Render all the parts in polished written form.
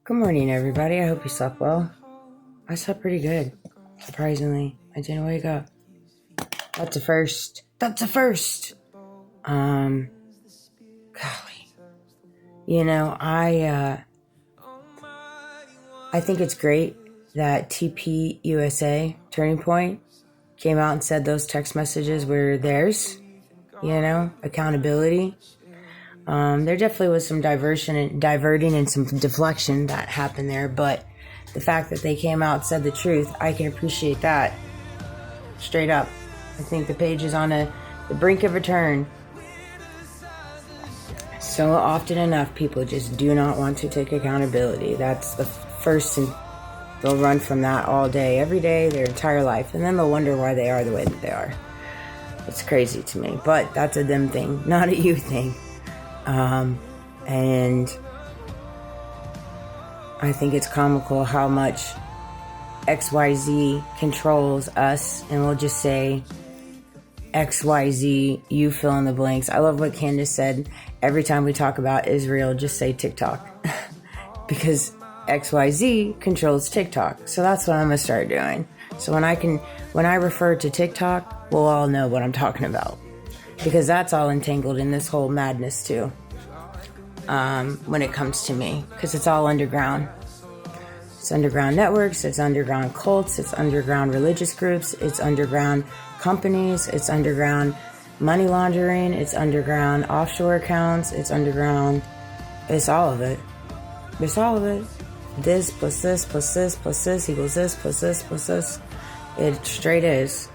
Good morning, everybody. I hope you slept well. I slept pretty good. Surprisingly, I didn't wake up. That's a first. That's a first. Golly. I think it's great that TP USA, Turning Point, came out and said those text messages were theirs. Accountability. There definitely was some diverting and some deflection that happened there, but the fact that they came out and said the truth, I can appreciate that. Straight up. I think the page is on the brink of a turn. So often enough, people just do not want to take accountability. That's the first, and they'll run from that all day, every day, their entire life, and then they'll wonder why they are the way that they are. It's crazy to me, but that's a them thing, not a you thing. And I think it's comical how much XYZ controls us, and we'll just say XYZ, you fill in the blanks. I love what Candace said. Every time we talk about Israel, just say TikTok. Because XYZ controls TikTok. So that's what I'm going to start doing. So when I refer to TikTok, we'll all know what I'm talking about. Because that's all entangled in this whole madness too. When it comes to me. Because it's all underground. It's underground networks, it's underground cults, it's underground religious groups, it's underground companies, it's underground money laundering, it's underground offshore accounts, it's underground, it's all of it. It's all of it. This plus this plus this plus this equals this plus this plus this. It straight is.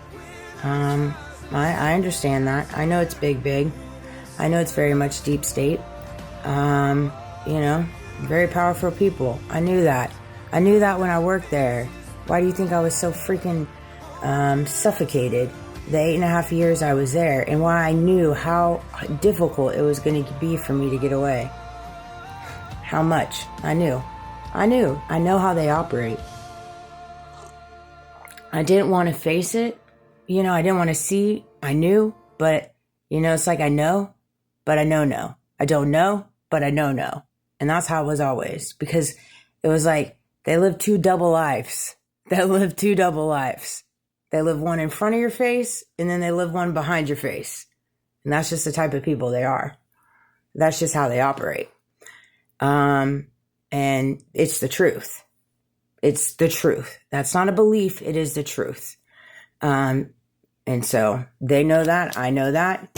I understand that. I know it's big. I know it's very much deep state. Very powerful people. I knew that. I knew that when I worked there. Why do you think I was so freaking suffocated the 8.5 years I was there, and why I knew how difficult it was going to be for me to get away? How much? I knew. I know how they operate. I didn't want to face it. I didn't want to see. I knew, but, it's like I know, but I know no. I don't know, but I know no. And that's how it was always. Because it was like, they live two double lives. They live one in front of your face, and then they live one behind your face. And that's just the type of people they are. That's just how they operate. And it's the truth. It's the truth. That's not a belief. It is the truth. And so they know that. I know that.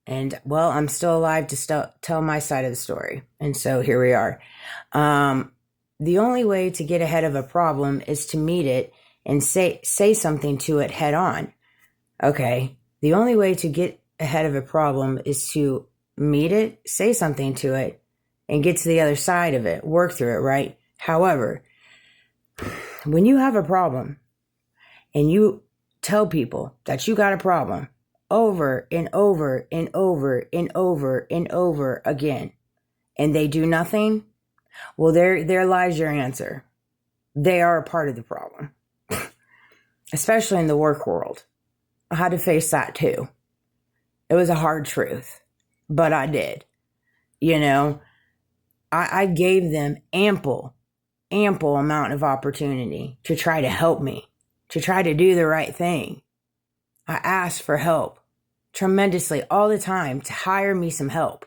And, well, I'm still alive to tell my side of the story. And so here we are. The only way to get ahead of a problem is to meet it and say something to it head on. Okay. The only way to get ahead of a problem is to meet it, say something to it, and get to the other side of it, work through it, right? However, when you have a problem and you tell people that you got a problem over and over and over and over and over again, and they do nothing, well, there lies your answer. They are a part of the problem, especially in the work world. I had to face that too. It was a hard truth, but I did. I gave them ample amount of opportunity to try to help me, to try to do the right thing. I asked for help tremendously all the time to hire me some help,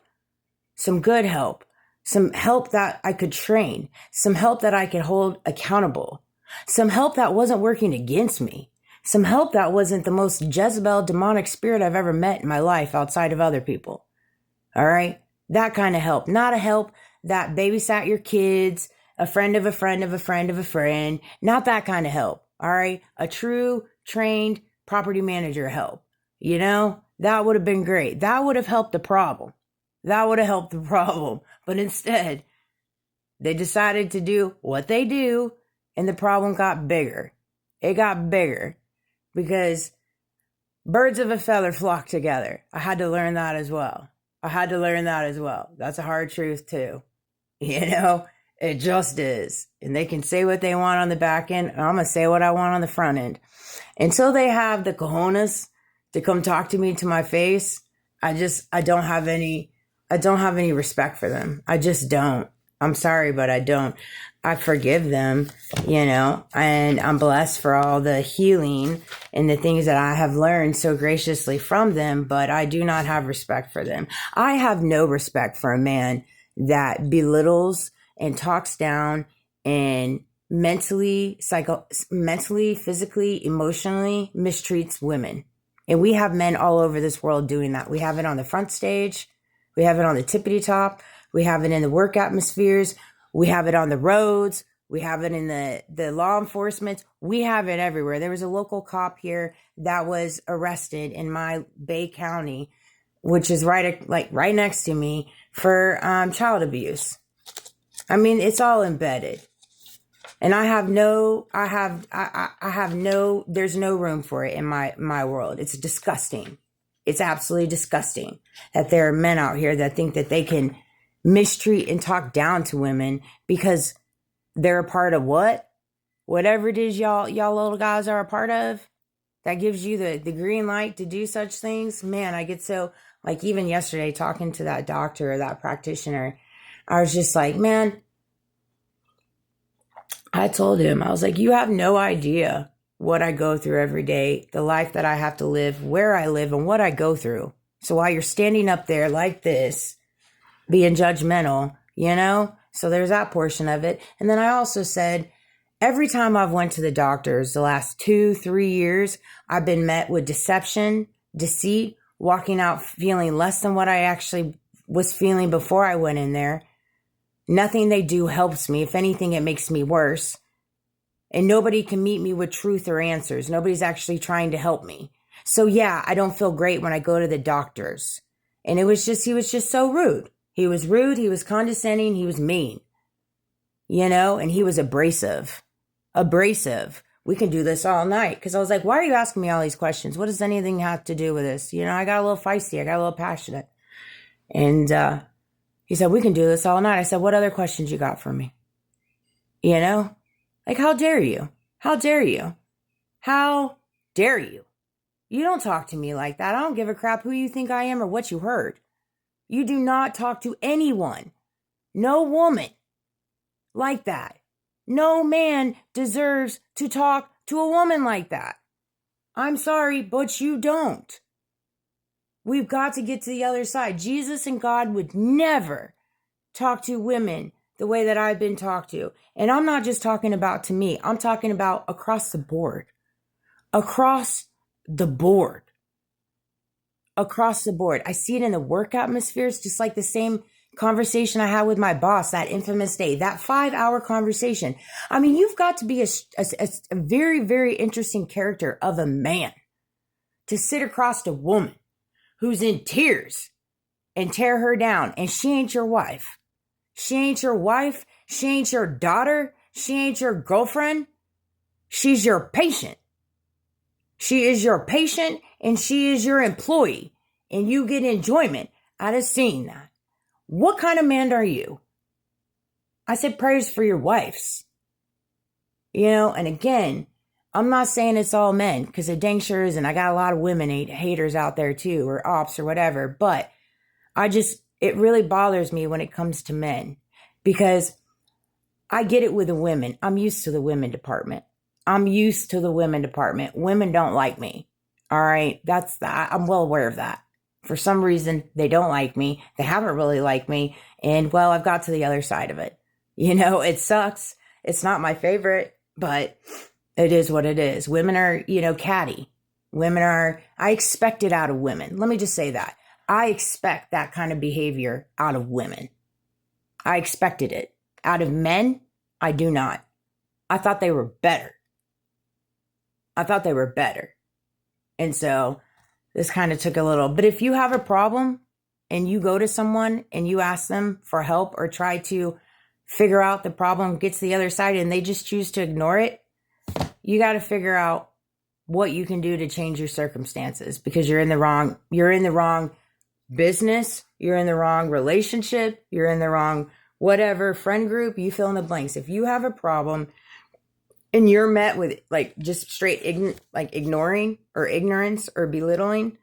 some good help. Some help that I could train, some help that I could hold accountable, some help that wasn't working against me, some help that wasn't the most Jezebel demonic spirit I've ever met in my life outside of other people. All right? That kind of help. Not a help that babysat your kids, a friend of a friend of a friend of a friend. Not that kind of help. All right? A true trained property manager help. That would have been great. That would have helped the problem. But instead, they decided to do what they do, and the problem got bigger. It got bigger because birds of a feather flock together. I had to learn that as well. That's a hard truth too. It just is. And they can say what they want on the back end, and I'm going to say what I want on the front end. Until they have the cojones to come talk to me to my face, I don't have any respect for them. I just don't. I'm sorry, but I don't. I forgive them, and I'm blessed for all the healing and the things that I have learned so graciously from them, but I do not have respect for them. I have no respect for a man that belittles and talks down and mentally, physically, emotionally mistreats women. And we have men all over this world doing that. We have it on the front stage. We have it on the tippity top. We have it in the work atmospheres. We have it on the roads. We have it in the law enforcement. We have it everywhere. There was a local cop here that was arrested in my Bay County, which is right next to me, for child abuse. I mean, it's all embedded. And there's no room for it in my world. It's disgusting. It's absolutely disgusting that there are men out here that think that they can mistreat and talk down to women because they're a part of whatever it is y'all little guys are a part of that gives you the green light to do such things. Man, I get so, like, even yesterday talking to that doctor or that practitioner, I was just like, man, I told him, I was like, you have no idea what I go through every day, the life that I have to live, where I live, and what I go through. So while you're standing up there like this, being judgmental, so there's that portion of it. And then I also said, every time I've went to the doctors the last 2-3 years, I've been met with deception, deceit, walking out feeling less than what I actually was feeling before I went in there. Nothing they do helps me. If anything, it makes me worse. And nobody can meet me with truth or answers. Nobody's actually trying to help me. So yeah, I don't feel great when I go to the doctors. And he was just so rude. He was rude. He was condescending. He was mean, and he was abrasive. We can do this all night. Cause I was like, why are you asking me all these questions? What does anything have to do with this? I got a little feisty. I got a little passionate. And, he said, we can do this all night. I said, what other questions you got for me? Like, how dare you? How dare you? How dare you? You don't talk to me like that. I don't give a crap who you think I am or what you heard. You do not talk to anyone, no woman, like that. No man deserves to talk to a woman like that. I'm sorry, but you don't. We've got to get to the other side. Jesus and God would never talk to women the way that I've been talked to. And I'm not just talking about to me. I'm talking about across the board. Across the board. Across the board. I see it in the work atmospheres, just like the same conversation I had with my boss that infamous day, that 5-hour conversation. I mean, you've got to be a very, very interesting character of a man to sit across a woman who's in tears and tear her down. And she ain't your wife. She ain't your wife. She ain't your daughter. She ain't your girlfriend. She's your patient. She is your patient and she is your employee. And you get enjoyment out of seeing that. What kind of man are you? I said prayers for your wives. And again, I'm not saying it's all men, because it dang sure isn't. I got a lot of women haters out there too, or ops or whatever. But it really bothers me when it comes to men, because I get it with the women. I'm used to the women department. Women don't like me. All right. I'm well aware of that. For some reason, they don't like me. They haven't really liked me. And well, I've got to the other side of it. It sucks. It's not my favorite, but it is what it is. Women are, catty. I expect it out of women. Let me just say that. I expect that kind of behavior out of women. I expected it. Out of men, I do not. I thought they were better. And so this kind of took a little, but if you have a problem and you go to someone and you ask them for help or try to figure out the problem, get to the other side, and they just choose to ignore it, you got to figure out what you can do to change your circumstances, because you're in the wrong business, you're in the wrong relationship, you're in the wrong whatever friend group, you fill in the blanks. If you have a problem and you're met with just straight ignoring or ignorance or belittling,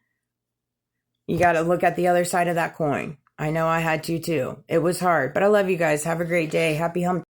you got to look at the other side of that coin. I know I had to too. It was hard, but I love you guys. Have a great day. Happy hump.